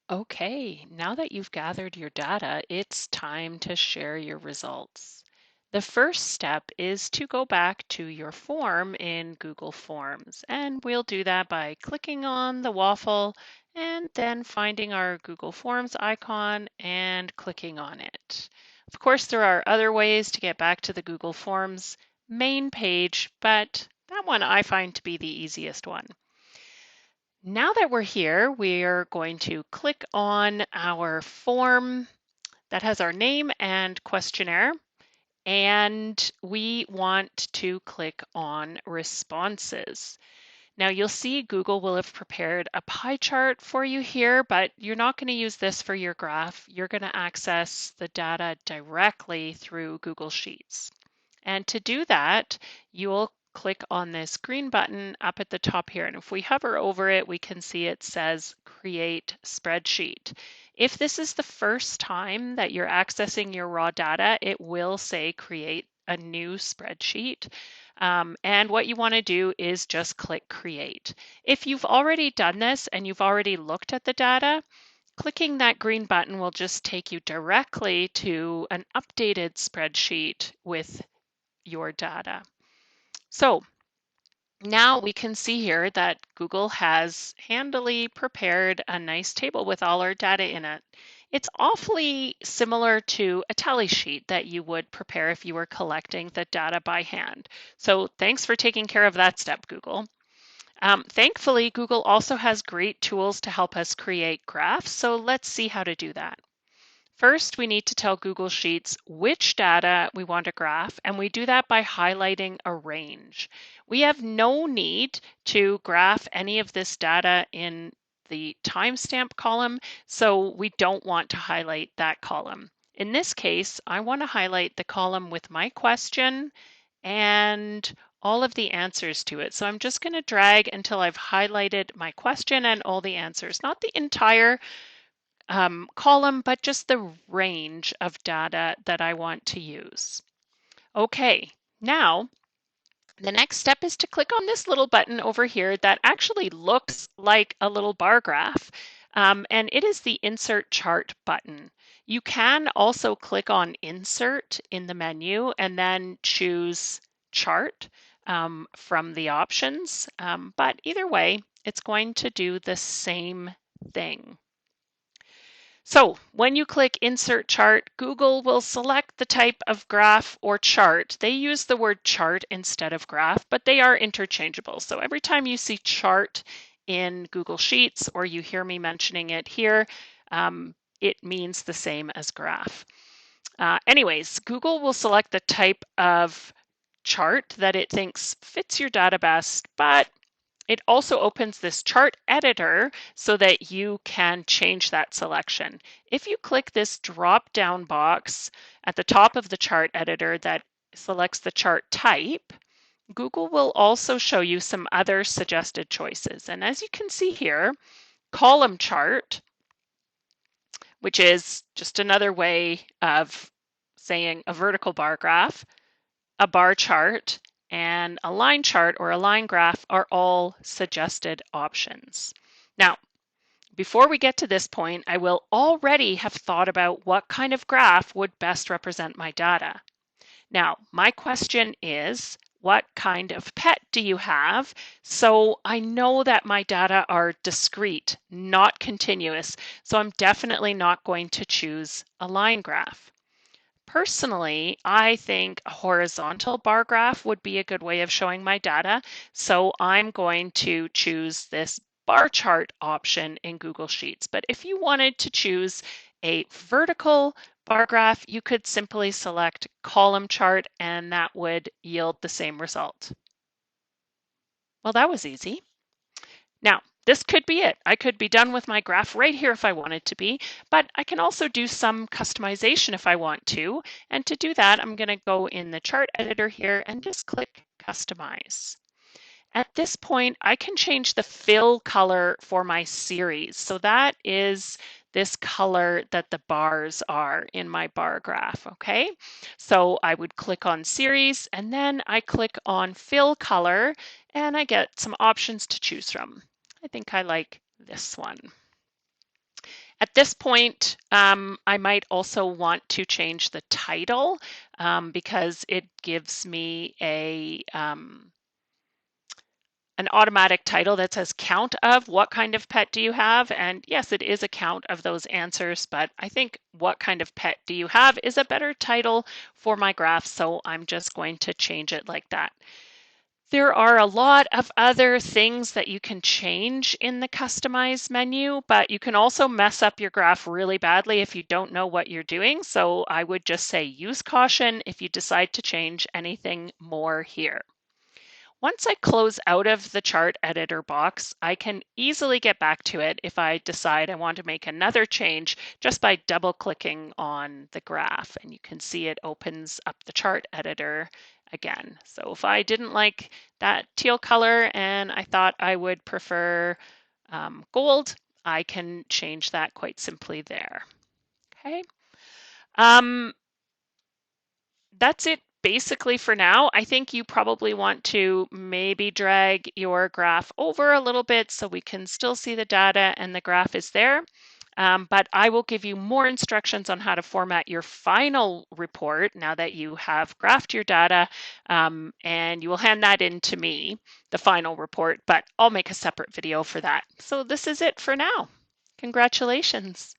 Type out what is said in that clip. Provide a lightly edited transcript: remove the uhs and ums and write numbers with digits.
Okay, now that you've gathered your data, it's time to share your results. The first step is to go back to your form in Google Forms, and we'll do that by clicking on the waffle and then finding our Google Forms icon and clicking on it. Of course, there are other ways to get back to the Google Forms main page, but that one I find to be the easiest one. Now that we're here, we're going to click on our form that has our name and questionnaire, and we want to click on responses. Now you'll see Google will have prepared a pie chart for you here, but you're not going to use this for your graph. You're going to access the data directly through Google Sheets. And to do that, you'll click on this green button up at the top here. And if we hover over it, we can see it says Create Spreadsheet. If this is the first time that you're accessing your raw data, it will say Create a new spreadsheet. And what you want to do is just click Create. If you've already done this and you've already looked at the data, clicking that green button will just take you directly to an updated spreadsheet with your data. So now we can see here that Google has handily prepared a nice table with all our data in it. It's awfully similar to a tally sheet that you would prepare if you were collecting the data by hand. So thanks for taking care of that step, Google. Thankfully, Google also has great tools to help us create graphs, so let's see how to do that. First, we need to tell Google Sheets which data we want to graph, and we do that by highlighting a range. We have no need to graph any of this data in the timestamp column, so we don't want to highlight that column. In this case, I want to highlight the column with my question and all of the answers to it. So I'm just going to drag until I've highlighted my question and all the answers, not the entire column, but just the range of data that I want to use. Okay, now the next step is to click on this little button over here that actually looks like a little bar graph, and it is the Insert Chart button. You can also click on Insert in the menu and then choose Chart from the options, but either way, it's going to do the same thing. So when you click Insert Chart, Google will select the type of graph or chart. They use the word chart instead of graph, but they are interchangeable. So every time you see chart in Google Sheets or you hear me mentioning it here, it means the same as graph. Anyways, Google will select the type of chart that it thinks fits your data best, but it also opens this chart editor so that you can change that selection. If you click this drop down box at the top of the chart editor that selects the chart type, Google will also show you some other suggested choices. And as you can see here, column chart, which is just another way of saying a vertical bar graph, a bar chart, and a line chart or a line graph are all suggested options. Now, before we get to this point, I will already have thought about what kind of graph would best represent my data. Now, my question is, what kind of pet do you have? So I know that my data are discrete, not continuous, so I'm definitely not going to choose a line graph. Personally, I think a horizontal bar graph would be a good way of showing my data. So I'm going to choose this bar chart option in Google Sheets. But if you wanted to choose a vertical bar graph, you could simply select column chart and that would yield the same result. Well, that was easy. Now, this could be it. I could be done with my graph right here if I wanted to be, but I can also do some customization if I want to. And to do that, I'm going to go in the chart editor here and just click Customize. At this point, I can change the fill color for my series. So that is this color that the bars are in my bar graph, okay? So I would click on series and then I click on fill color and I get some options to choose from. I think I like this one. At this point, I might also want to change the title because it gives me an automatic title that says count of what kind of pet do you have? And yes, it is a count of those answers, but I think what kind of pet do you have is a better title for my graph, so I'm just going to change it like that. There are a lot of other things that you can change in the customize menu, but you can also mess up your graph really badly if you don't know what you're doing. So I would just say use caution if you decide to change anything more here. Once I close out of the chart editor box, I can easily get back to it if I decide I want to make another change just by double clicking on the graph, and you can see it opens up the chart editor again. So if I didn't like that teal color and I thought I would prefer gold, I can change that quite simply there. Okay. Um, that's it basically for now. I think you probably want to maybe drag your graph over a little bit so we can still see the data and the graph is there. But I will give you more instructions on how to format your final report now that you have graphed your data, and you will hand that in to me, the final report, but I'll make a separate video for that. So this is it for now. Congratulations.